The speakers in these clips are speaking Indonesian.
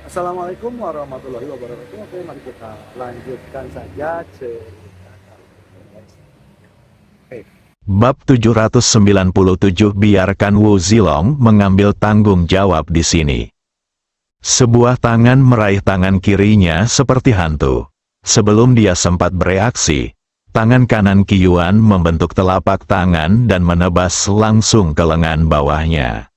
Assalamualaikum warahmatullahi wabarakatuh. Oke, mari kita lanjutkan saja cerita Oke. Bab 797 biarkan Wu Zilong mengambil tanggung jawab di sini. Sebuah tangan meraih tangan kirinya seperti hantu. Sebelum dia sempat bereaksi, tangan kanan Qi Yuan membentuk telapak tangan dan menebas langsung ke lengan bawahnya.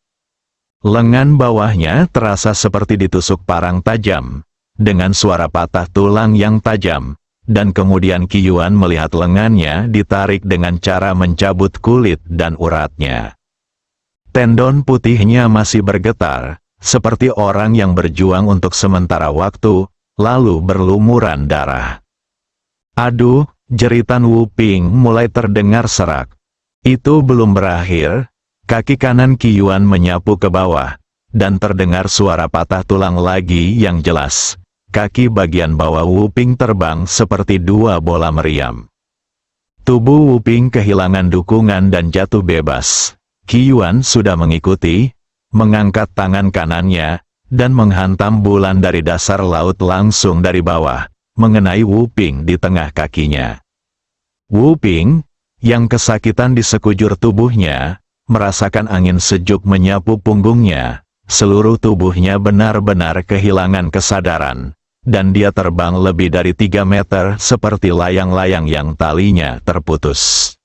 Lengan bawahnya terasa seperti ditusuk parang tajam, dengan suara patah tulang yang tajam, dan kemudian Qi Yuan melihat lengannya ditarik dengan cara mencabut kulit dan uratnya. Tendon putihnya masih bergetar, seperti orang yang berjuang untuk sementara waktu, lalu berlumuran darah. Aduh, jeritan Wu Ping mulai terdengar serak. Itu belum berakhir. Kaki kanan Qi Yuan menyapu ke bawah, dan terdengar suara patah tulang lagi yang jelas. Kaki bagian bawah Wu Ping terbang seperti dua bola meriam. Tubuh Wu Ping kehilangan dukungan dan jatuh bebas. Qi Yuan sudah mengikuti, mengangkat tangan kanannya, dan menghantam bulan dari dasar laut langsung dari bawah, mengenai Wu Ping di tengah kakinya. Wu Ping, yang kesakitan di sekujur tubuhnya, merasakan angin sejuk menyapu punggungnya, seluruh tubuhnya benar-benar kehilangan kesadaran, dan dia terbang lebih dari 3 meter seperti layang-layang yang talinya terputus.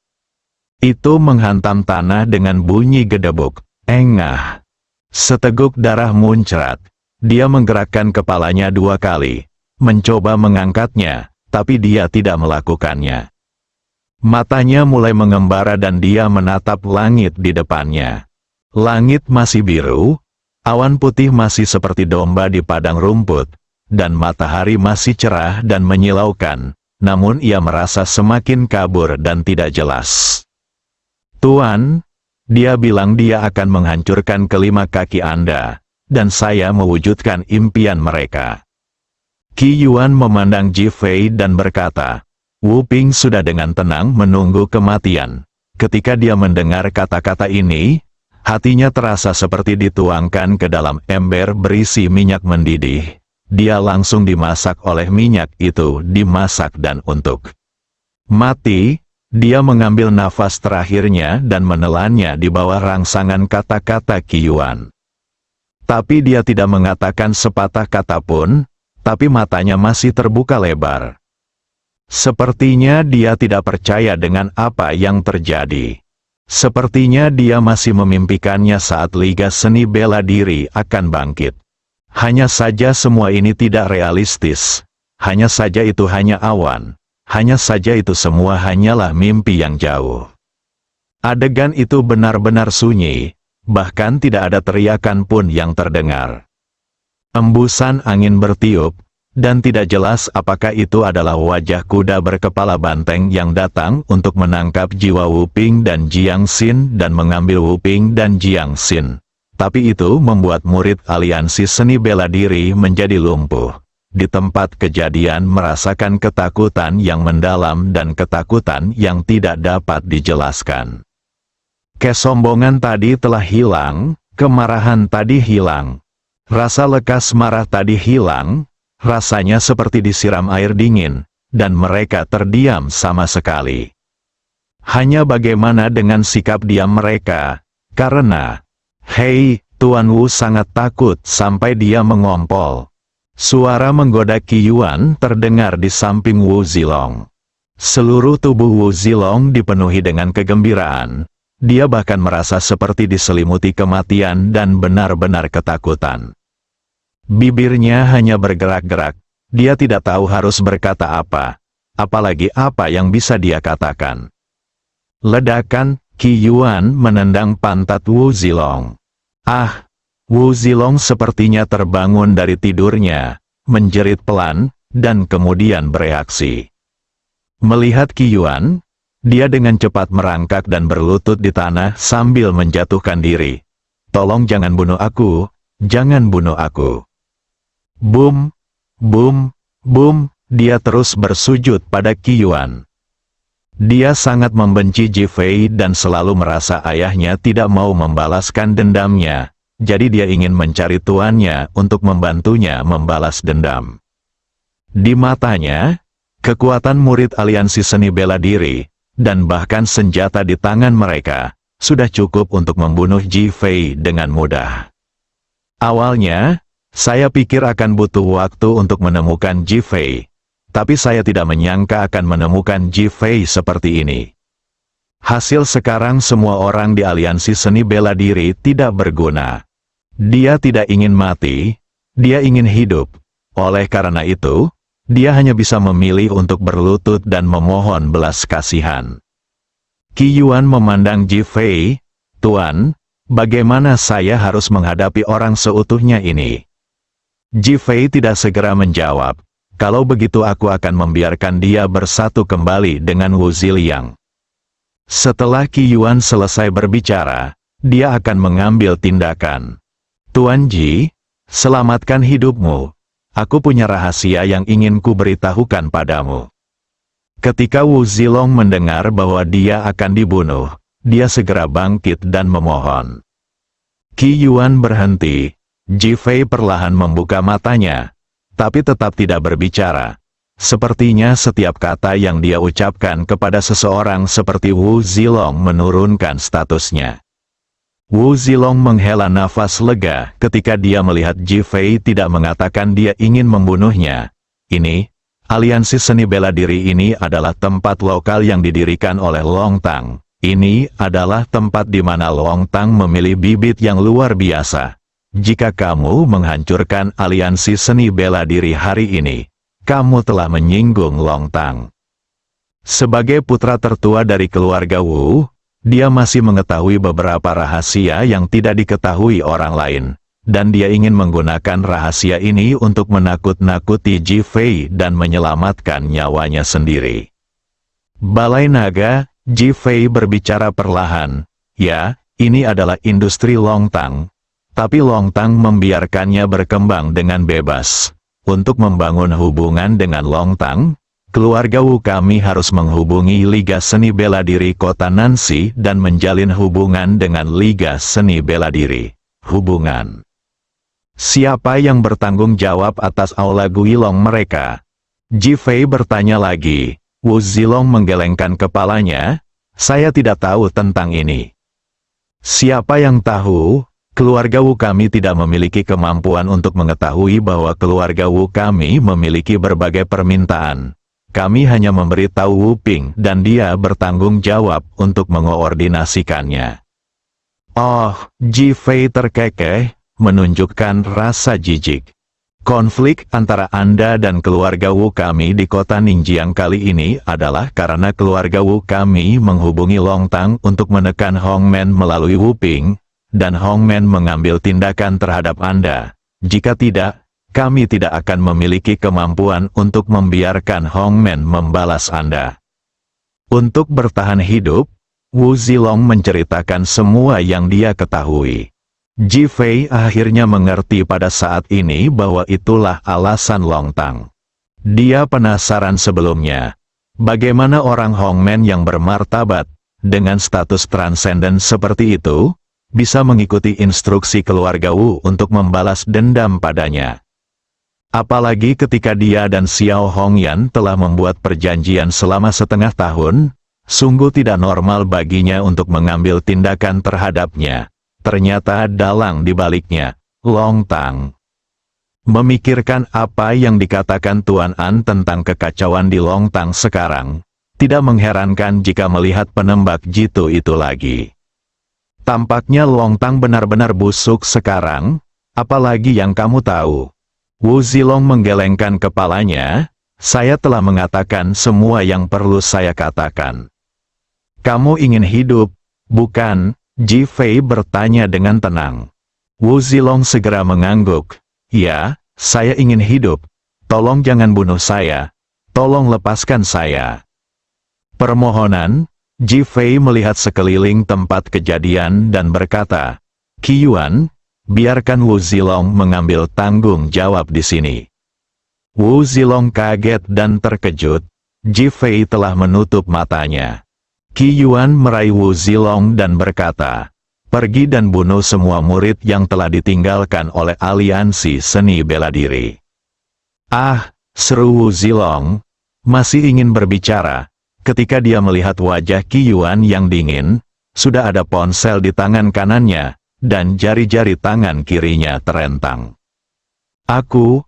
Itu menghantam tanah dengan bunyi gedebuk, engah. Seteguk darah muncrat, dia menggerakkan kepalanya 2 kali, mencoba mengangkatnya, tapi dia tidak melakukannya. Matanya mulai mengembara dan dia menatap langit di depannya. Langit masih biru, awan putih masih seperti domba di padang rumput, dan matahari masih cerah dan menyilaukan, namun ia merasa semakin kabur dan tidak jelas. Tuan, dia bilang dia akan menghancurkan kelima kaki Anda, dan saya mewujudkan impian mereka. Qi Yuan memandang Ji Fei dan berkata, Wu Ping sudah dengan tenang menunggu kematian. Ketika dia mendengar kata-kata ini, hatinya terasa seperti dituangkan ke dalam ember berisi minyak mendidih. Dia langsung dimasak oleh minyak itu, dimasak dan untuk mati. Dia mengambil nafas terakhirnya dan menelannya di bawah rangsangan kata-kata Qi Yuan. Tapi dia tidak mengatakan sepatah kata pun, tapi matanya masih terbuka lebar. Sepertinya dia tidak percaya dengan apa yang terjadi. Sepertinya dia masih memimpikannya saat Liga Seni Bela Diri akan bangkit. Hanya saja semua ini tidak realistis. Hanya saja itu hanya awan. Hanya saja itu semua hanyalah mimpi yang jauh. Adegan itu benar-benar sunyi, bahkan tidak ada teriakan pun yang terdengar. Embusan angin bertiup, dan tidak jelas apakah itu adalah wajah kuda berkepala banteng yang datang untuk menangkap jiwa Wu Ping dan Jiang Xin dan mengambil Wu Ping dan Jiang Xin. Tapi itu membuat murid aliansi seni bela diri menjadi lumpuh. Di tempat kejadian merasakan ketakutan yang mendalam dan ketakutan yang tidak dapat dijelaskan. Kesombongan tadi telah hilang, kemarahan tadi hilang. Rasa lekas marah tadi hilang. Rasanya seperti disiram air dingin, dan mereka terdiam sama sekali. Hanya bagaimana dengan sikap diam mereka, karena, hei, Tuan Wu sangat takut sampai dia mengompol. Suara menggoda Qi Yuan terdengar di samping Wu Zilong. Seluruh tubuh Wu Zilong dipenuhi dengan kegembiraan. Dia bahkan merasa seperti diselimuti kematian dan benar-benar ketakutan. Bibirnya hanya bergerak-gerak, dia tidak tahu harus berkata apa, apalagi apa yang bisa dia katakan. Ledakan, Qi Yuan menendang pantat Wu Zilong. Ah, Wu Zilong sepertinya terbangun dari tidurnya, menjerit pelan, dan kemudian bereaksi. Melihat Qi Yuan, dia dengan cepat merangkak dan berlutut di tanah sambil menjatuhkan diri. Tolong jangan bunuh aku, jangan bunuh aku. Bum, bum, bum, dia terus bersujud pada Qi Yuan. Dia sangat membenci Ji Fei dan selalu merasa ayahnya tidak mau membalaskan dendamnya, jadi dia ingin mencari tuannya untuk membantunya membalas dendam. Di matanya, kekuatan murid aliansi seni bela diri, dan bahkan senjata di tangan mereka, sudah cukup untuk membunuh Ji Fei dengan mudah. Awalnya, saya pikir akan butuh waktu untuk menemukan Ji Fei, tapi saya tidak menyangka akan menemukan Ji Fei seperti ini. Hasil sekarang semua orang di aliansi seni bela diri tidak berguna. Dia tidak ingin mati, dia ingin hidup. Oleh karena itu, dia hanya bisa memilih untuk berlutut dan memohon belas kasihan. Qi Yuan memandang Ji Fei, "Tuan, bagaimana saya harus menghadapi orang seutuhnya ini?" Ji Fei tidak segera menjawab, "Kalau begitu aku akan membiarkan dia bersatu kembali dengan Wu Ziliang." Setelah Qi Yuan selesai berbicara, dia akan mengambil tindakan. "Tuan Ji, selamatkan hidupmu. Aku punya rahasia yang ingin ku beritahukan padamu." Ketika Wu Zilong mendengar bahwa dia akan dibunuh, dia segera bangkit dan memohon. Qi Yuan berhenti. Ji Fei perlahan membuka matanya, tapi tetap tidak berbicara. Sepertinya setiap kata yang dia ucapkan kepada seseorang seperti Wu Zilong menurunkan statusnya. Wu Zilong menghela nafas lega ketika dia melihat Ji Fei tidak mengatakan dia ingin membunuhnya. Ini, aliansi seni bela diri ini adalah tempat lokal yang didirikan oleh Long Tang. Ini adalah tempat di mana Long Tang memilih bibit yang luar biasa. Jika kamu menghancurkan aliansi seni bela diri hari ini, kamu telah menyinggung Long Tang. Sebagai putra tertua dari keluarga Wu, dia masih mengetahui beberapa rahasia yang tidak diketahui orang lain, dan dia ingin menggunakan rahasia ini untuk menakut-nakuti Ji Fei dan menyelamatkan nyawanya sendiri. Balai Naga, Ji Fei berbicara perlahan, "Ya, ini adalah industri Long Tang, tapi Long Tang membiarkannya berkembang dengan bebas. Untuk membangun hubungan dengan Long Tang, keluarga Wu kami harus menghubungi Liga Seni Bela Diri Kota Nancy dan menjalin hubungan dengan Liga Seni Bela Diri. Hubungan. Siapa yang bertanggung jawab atas Aula Guilong mereka?" Ji Fei bertanya lagi. Wu Zilong menggelengkan kepalanya. "Saya tidak tahu tentang ini." "Siapa yang tahu? Keluarga Wu kami tidak memiliki kemampuan untuk mengetahui bahwa keluarga Wu kami memiliki berbagai permintaan. Kami hanya memberitahu Wu Ping dan dia bertanggung jawab untuk mengoordinasikannya." "Oh," Ji Fei terkekeh, menunjukkan rasa jijik. "Konflik antara Anda dan keluarga Wu kami di kota Ningjiang kali ini adalah karena keluarga Wu kami menghubungi Long Tang untuk menekan Hong Men melalui Wu Ping, dan Hong Men mengambil tindakan terhadap Anda. Jika tidak, kami tidak akan memiliki kemampuan untuk membiarkan Hong Men membalas Anda." Untuk bertahan hidup, Wu Zilong menceritakan semua yang dia ketahui. Ji Fei akhirnya mengerti pada saat ini bahwa itulah alasan Long Tang. Dia penasaran sebelumnya. Bagaimana orang Hong Men yang bermartabat, dengan status transenden seperti itu, bisa mengikuti instruksi keluarga Wu untuk membalas dendam padanya. Apalagi ketika dia dan Xiao Hongyan telah membuat perjanjian selama setengah tahun, sungguh tidak normal baginya untuk mengambil tindakan terhadapnya. Ternyata dalang di baliknya, Long Tang. Memikirkan apa yang dikatakan Tuan An tentang kekacauan di Long Tang sekarang, tidak mengherankan jika melihat penembak jitu itu lagi. Tampaknya Long Tang benar-benar busuk sekarang, apalagi yang kamu tahu. Wu Zilong menggelengkan kepalanya, "Saya telah mengatakan semua yang perlu saya katakan." "Kamu ingin hidup, bukan?" Ji Fei bertanya dengan tenang. Wu Zilong segera mengangguk. "Ya, saya ingin hidup. Tolong jangan bunuh saya. Tolong lepaskan saya." Permohonan. Ji Fei melihat sekeliling tempat kejadian dan berkata, "Qi Yuan, biarkan Wu Zilong mengambil tanggung jawab di sini." Wu Zilong kaget dan terkejut. Ji Fei telah menutup matanya. Qi Yuan meraih Wu Zilong dan berkata, Pergi dan bunuh semua murid yang telah ditinggalkan oleh aliansi seni bela diri. Ah, seru Wu Zilong, masih ingin berbicara, ketika dia melihat wajah Qi Yuan yang dingin, sudah ada ponsel di tangan kanannya, dan jari-jari tangan kirinya terentang. Aku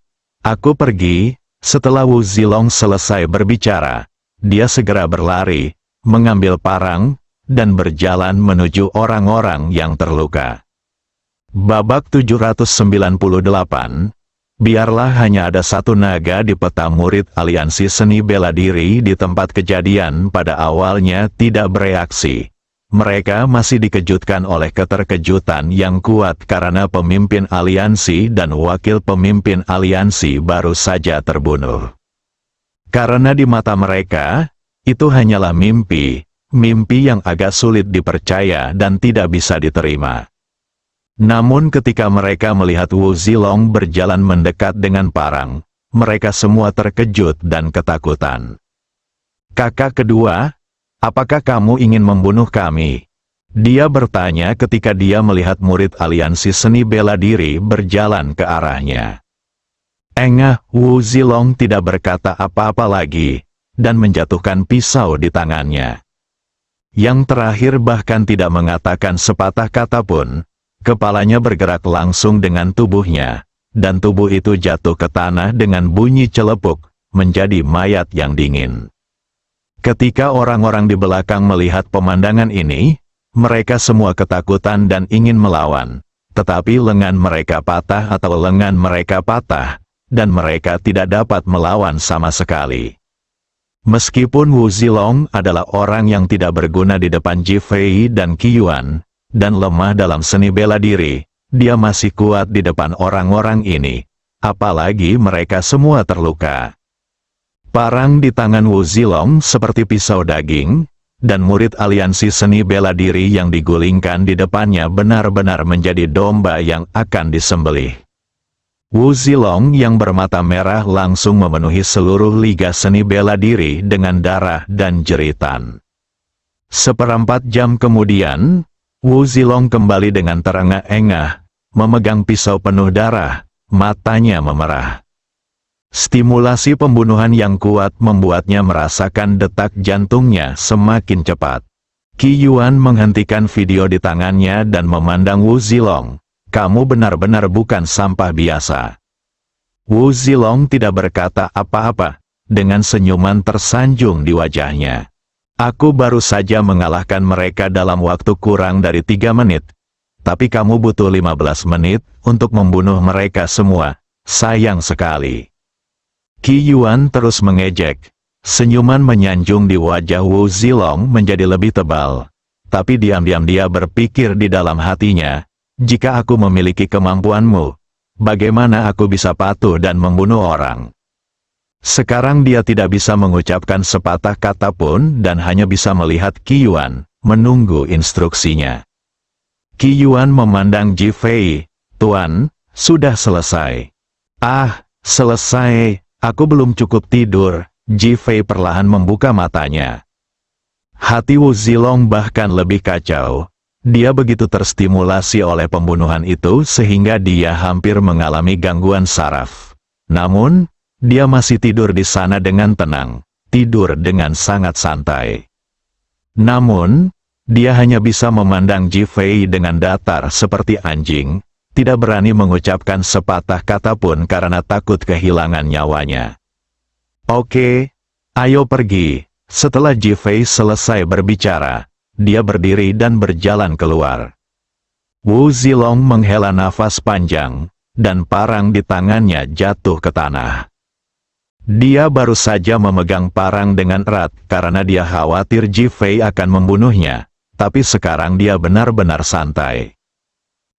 pergi. Setelah Wu Zilong selesai berbicara, dia segera berlari, mengambil parang, dan berjalan menuju orang-orang yang terluka. Babak 798. Biarlah hanya ada satu naga di peta murid aliansi seni bela diri di tempat kejadian pada awalnya tidak bereaksi. Mereka masih dikejutkan oleh keterkejutan yang kuat karena pemimpin aliansi dan wakil pemimpin aliansi baru saja terbunuh. Karena di mata mereka, itu hanyalah mimpi yang agak sulit dipercaya dan tidak bisa diterima. Namun ketika mereka melihat Wu Zilong berjalan mendekat dengan parang, mereka semua terkejut dan ketakutan. "Kakak kedua, apakah kamu ingin membunuh kami?" Dia bertanya ketika dia melihat murid aliansi seni bela diri berjalan ke arahnya. Engah, Wu Zilong tidak berkata apa-apa lagi, dan menjatuhkan pisau di tangannya. Yang terakhir bahkan tidak mengatakan sepatah kata pun, kepalanya bergerak langsung dengan tubuhnya, dan tubuh itu jatuh ke tanah dengan bunyi celepuk, menjadi mayat yang dingin. Ketika orang-orang di belakang melihat pemandangan ini, mereka semua ketakutan dan ingin melawan, tetapi lengan mereka patah, dan mereka tidak dapat melawan sama sekali. Meskipun Wu Zilong adalah orang yang tidak berguna di depan Ji Fei dan Qi Yuan, dan lemah dalam seni bela diri, dia masih kuat di depan orang-orang ini, apalagi mereka semua terluka. Parang di tangan Wu Zilong seperti pisau daging, dan murid aliansi seni bela diri yang digulingkan di depannya benar-benar menjadi domba yang akan disembelih. Wu Zilong yang bermata merah langsung memenuhi seluruh liga seni bela diri dengan darah dan jeritan. Seperempat jam kemudian, Wu Zilong kembali dengan terengah-engah, memegang pisau penuh darah, matanya memerah. Stimulasi pembunuhan yang kuat membuatnya merasakan detak jantungnya semakin cepat. Qi Yuan menghentikan video di tangannya dan memandang Wu Zilong. "Kamu benar-benar bukan sampah biasa." Wu Zilong tidak berkata apa-apa, dengan senyuman tersanjung di wajahnya. "Aku baru saja mengalahkan mereka dalam waktu kurang dari 3 menit. Tapi kamu butuh 15 menit untuk membunuh mereka semua. Sayang sekali." Qi Yuan terus mengejek. Senyuman menyanjung di wajah Wu Zilong menjadi lebih tebal. Tapi diam-diam dia berpikir di dalam hatinya, "Jika aku memiliki kemampuanmu, bagaimana aku bisa patuh dan membunuh orang?" Sekarang dia tidak bisa mengucapkan sepatah kata pun dan hanya bisa melihat Qi Yuan, menunggu instruksinya. Qi Yuan memandang Ji Fei. "Tuan, sudah selesai." "Ah, selesai. Aku belum cukup tidur." Ji Fei perlahan membuka matanya. Hati Wu Zilong bahkan lebih kacau. Dia begitu terstimulasi oleh pembunuhan itu sehingga dia hampir mengalami gangguan saraf. Namun, dia masih tidur di sana dengan tenang, tidur dengan sangat santai. Namun, dia hanya bisa memandang Ji Fei dengan datar seperti anjing, tidak berani mengucapkan sepatah kata pun karena takut kehilangan nyawanya. "Oke, ayo pergi." Setelah Ji Fei selesai berbicara, dia berdiri dan berjalan keluar. Wu Zilong menghela nafas panjang, dan parang di tangannya jatuh ke tanah. Dia baru saja memegang parang dengan erat karena dia khawatir Ji Fei akan membunuhnya, tapi sekarang dia benar-benar santai.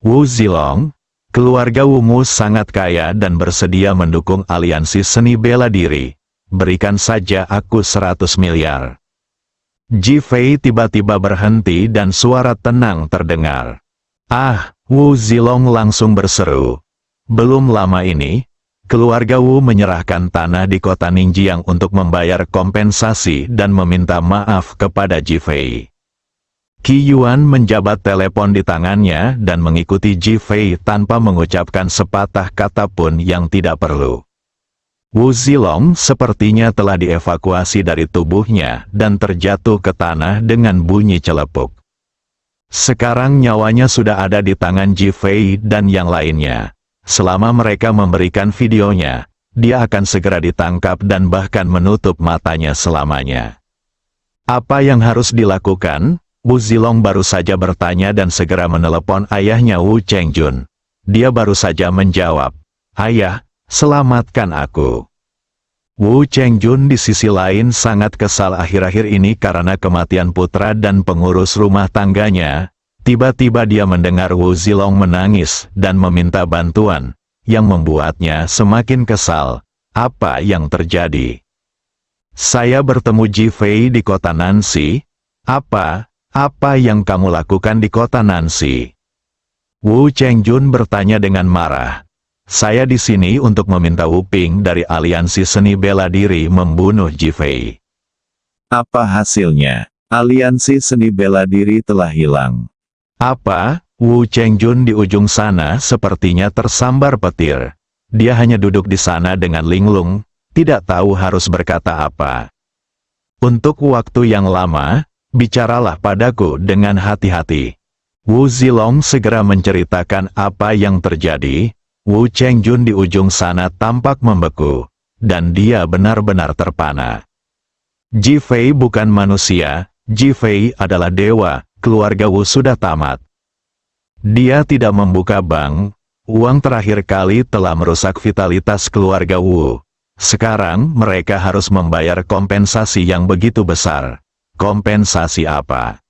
"Wu Zilong, keluarga Wumu sangat kaya dan bersedia mendukung aliansi seni bela diri. Berikan saja aku 100 miliar. Ji Fei tiba-tiba berhenti dan suara tenang terdengar. "Ah!" Wu Zilong langsung berseru. Belum lama ini, keluarga Wu menyerahkan tanah di kota Ningjiang untuk membayar kompensasi dan meminta maaf kepada Ji Fei. Qi Yuan menjabat telepon di tangannya dan mengikuti Ji Fei tanpa mengucapkan sepatah kata pun yang tidak perlu. Wu Zilong sepertinya telah dievakuasi dari tubuhnya dan terjatuh ke tanah dengan bunyi celepuk. Sekarang nyawanya sudah ada di tangan Ji Fei dan yang lainnya. Selama mereka memberikan videonya, dia akan segera ditangkap dan bahkan menutup matanya selamanya. Apa yang harus dilakukan? Wu Zilong baru saja bertanya dan segera menelepon ayahnya Wu Chengjun. Dia baru saja menjawab, "Ayah, selamatkan aku." Wu Chengjun di sisi lain sangat kesal akhir-akhir ini karena kematian putra dan pengurus rumah tangganya. Tiba-tiba dia mendengar Wu Zilong menangis dan meminta bantuan, yang membuatnya semakin kesal. Apa yang terjadi? "Saya bertemu Ji Fei di kota Nancy." Apa yang kamu lakukan di kota Nancy?" Wu Chengjun bertanya dengan marah. "Saya di sini untuk meminta Wu Ping dari Aliansi Seni Bela Diri membunuh Ji Fei." Apa hasilnya? Aliansi Seni Bela Diri telah hilang. "Apa?" Wu Chengjun di ujung sana sepertinya tersambar petir. Dia hanya duduk di sana dengan linglung, tidak tahu harus berkata apa. "Untuk waktu yang lama, bicaralah padaku dengan hati-hati." Wu Zilong segera menceritakan apa yang terjadi. Wu Chengjun di ujung sana tampak membeku, dan dia benar-benar terpana. Ji Fei bukan manusia, Ji Fei adalah dewa, keluarga Wu sudah tamat. Dia tidak membuka bank, uang terakhir kali telah merusak vitalitas keluarga Wu. Sekarang mereka harus membayar kompensasi yang begitu besar. Kompensasi apa?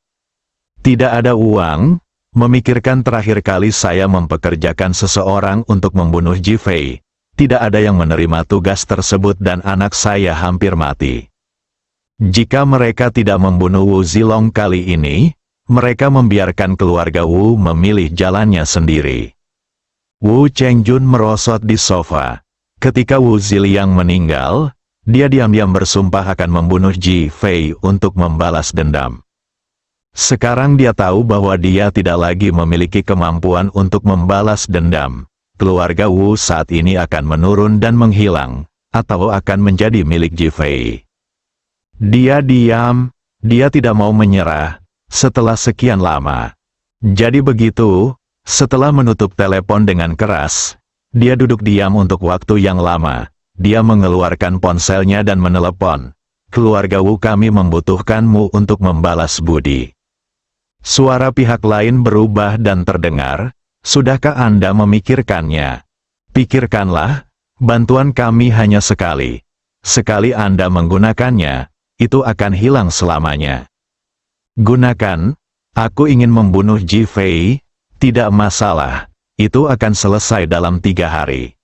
Tidak ada uang. Memikirkan terakhir kali saya mempekerjakan seseorang untuk membunuh Ji Fei. Tidak ada yang menerima tugas tersebut dan anak saya hampir mati. Jika mereka tidak membunuh Wu Zilong kali ini, mereka membiarkan keluarga Wu memilih jalannya sendiri. Wu Chengjun merosot di sofa. Ketika Wu Ziliang meninggal, dia diam-diam bersumpah akan membunuh Ji Fei untuk membalas dendam. Sekarang dia tahu bahwa dia tidak lagi memiliki kemampuan untuk membalas dendam. Keluarga Wu saat ini akan menurun dan menghilang, atau akan menjadi milik Ji Fei. Dia diam, dia tidak mau menyerah, setelah sekian lama. Jadi begitu, setelah menutup telepon dengan keras, dia duduk diam untuk waktu yang lama. Dia mengeluarkan ponselnya dan menelepon. "Keluarga Wu, kami membutuhkanmu untuk membalas budi." Suara pihak lain berubah dan terdengar. "Sudahkah Anda memikirkannya? Pikirkanlah, bantuan kami hanya sekali. Sekali Anda menggunakannya, itu akan hilang selamanya. Gunakan, aku ingin membunuh Ji Fei, tidak masalah, itu akan selesai dalam 3 hari.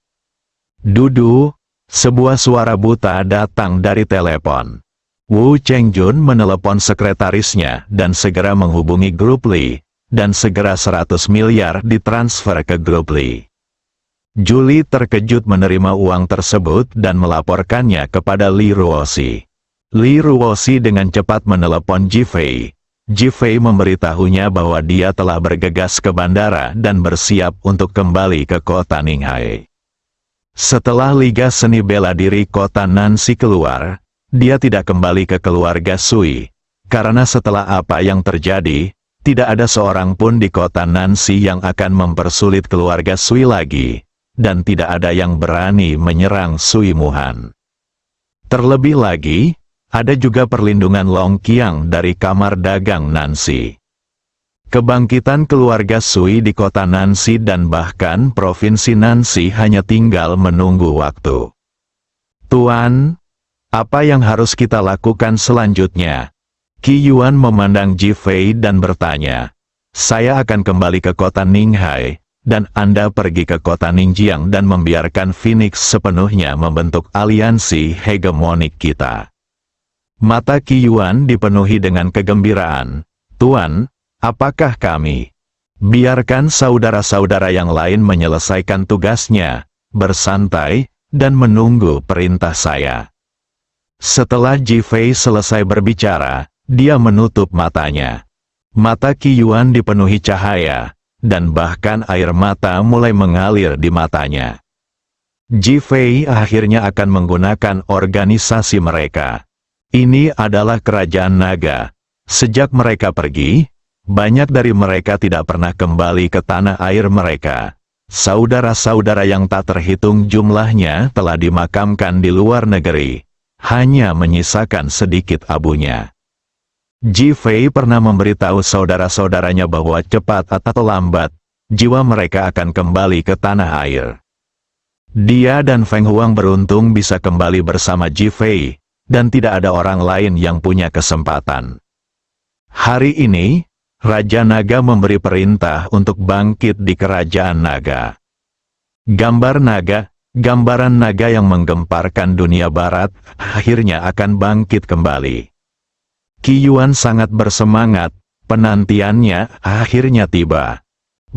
Dudu." Sebuah suara buta datang dari telepon. Wu Chengjun menelepon sekretarisnya dan segera menghubungi grup Li, dan segera 100 miliar ditransfer ke grup Li. Julie terkejut menerima uang tersebut dan melaporkannya kepada Li Ruoxi. Li Ruoxi dengan cepat menelepon Ji Fei. Ji Fei memberitahunya bahwa dia telah bergegas ke bandara dan bersiap untuk kembali ke kota Ninghai. Setelah Liga Seni Bela Diri kota Nancy keluar, dia tidak kembali ke keluarga Sui. Karena setelah apa yang terjadi, tidak ada seorang pun di kota Nancy yang akan mempersulit keluarga Sui lagi, dan tidak ada yang berani menyerang Sui Muhan. Terlebih lagi, ada juga perlindungan Long Qiang dari kamar dagang Nancy. Kebangkitan keluarga Sui di kota Nancy dan bahkan provinsi Nancy hanya tinggal menunggu waktu. "Tuan, apa yang harus kita lakukan selanjutnya?" Qi Yuan memandang Ji Fei dan bertanya. "Saya akan kembali ke kota Ninghai, dan Anda pergi ke kota Ningjiang dan membiarkan Phoenix sepenuhnya membentuk aliansi hegemonik kita." Mata Qi Yuan dipenuhi dengan kegembiraan. "Tuan, apakah kami biarkan saudara-saudara yang lain menyelesaikan tugasnya, bersantai, dan menunggu perintah saya?" Setelah Ji Fei selesai berbicara, dia menutup matanya. Mata Qi Yuan dipenuhi cahaya, dan bahkan air mata mulai mengalir di matanya. Ji Fei akhirnya akan menggunakan organisasi mereka. Ini adalah kerajaan naga. Sejak mereka pergi, banyak dari mereka tidak pernah kembali ke tanah air mereka. Saudara-saudara yang tak terhitung jumlahnya telah dimakamkan di luar negeri. Hanya menyisakan sedikit abunya. Ji Fei pernah memberitahu saudara-saudaranya bahwa cepat atau lambat, jiwa mereka akan kembali ke tanah air. Dia dan Feng Huang beruntung bisa kembali bersama Ji Fei, dan tidak ada orang lain yang punya kesempatan. Hari ini, Raja Naga memberi perintah untuk bangkit di Kerajaan Naga. Gambar naga, gambaran naga yang menggemparkan dunia barat, akhirnya akan bangkit kembali. Qi Yuan sangat bersemangat, penantiannya akhirnya tiba.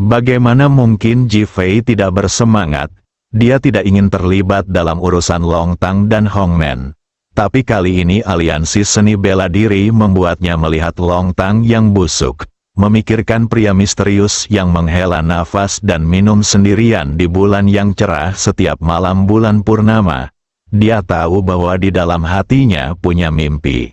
Bagaimana mungkin Ji Fei tidak bersemangat? Dia tidak ingin terlibat dalam urusan Long Tang dan Hong Men. Tapi kali ini aliansi seni bela diri membuatnya melihat Long Tang yang busuk, memikirkan pria misterius yang menghela nafas dan minum sendirian di bulan yang cerah setiap malam bulan purnama. Dia tahu bahwa di dalam hatinya punya mimpi.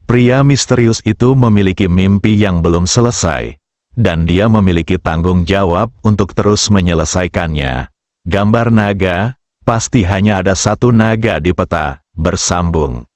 Pria misterius itu memiliki mimpi yang belum selesai, dan dia memiliki tanggung jawab untuk terus menyelesaikannya. Gambar naga, pasti hanya ada satu naga di peta, bersambung.